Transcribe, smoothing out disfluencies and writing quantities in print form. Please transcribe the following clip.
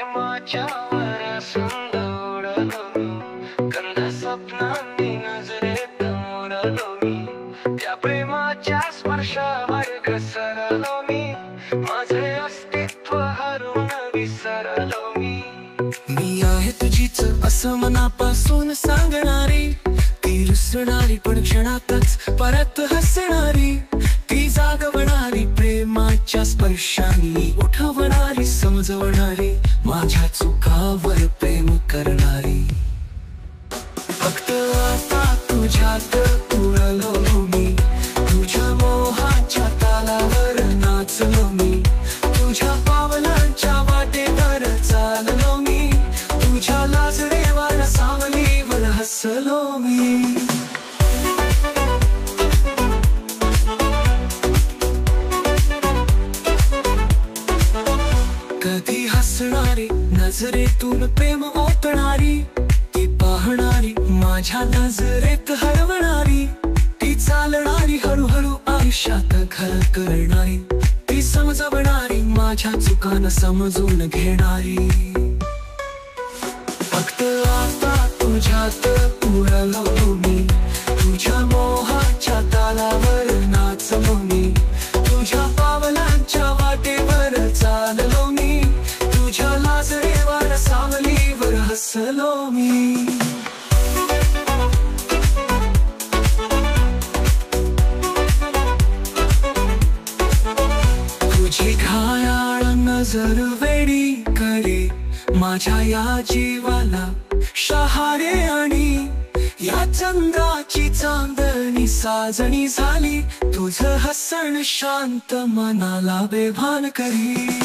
प्रेमाच्या वाऱ्यासंग उडालो मी, कंधा स्वप्नांनी नजरेत मोडलो मी, त्या प्रेमाच्या स्पर्शावर घसरलो मी, माझे अस्तित्व हरवून विसरलो मी. मी आहे तुझीच असं मनापासून सांगणारी, ती रुसणारी पण क्षणातच परत हसणारी, ती जागवणारी प्रेमाच्या स्पर्शांनी उठवणारी, समजवणारी, माझ्या चुकावर प्रेम करणारी. फक्त आता तुझ्यात उडलो मी, तुझ्या मोहाच्या तालावर नाचलो मी, तुझ्या पावलांच्या वाटेवर चाललो मी, तुझ्या लाजरेवर सावलीवर हसलो मी. कधी हसणारी नजरेतून प्रेम ओतणारी, ती पाहणारी माझ्या नजरेत हरवणारी, ती चालणारी हळूहळू आयुष्यात घर करणारी, ती समजवणारी माझ्या चुकांना समजून घेणारी. फक्त आता तुझ्यात उडलो मी, तुझ्या मोहाच्या तालावर नाचलो मी, तुझ्या पावलांच्या वाटेवर चाललो मी, तुझ्या लाजरेवर सावलीवर हसलो मी. तुझी घायाळ नजर वेडी करे माझ्या या जीवाला शहारे, आणि या चंद्राची चांदणी साजणी झाली, तुझं हसण शांत मनाला बेभान करी.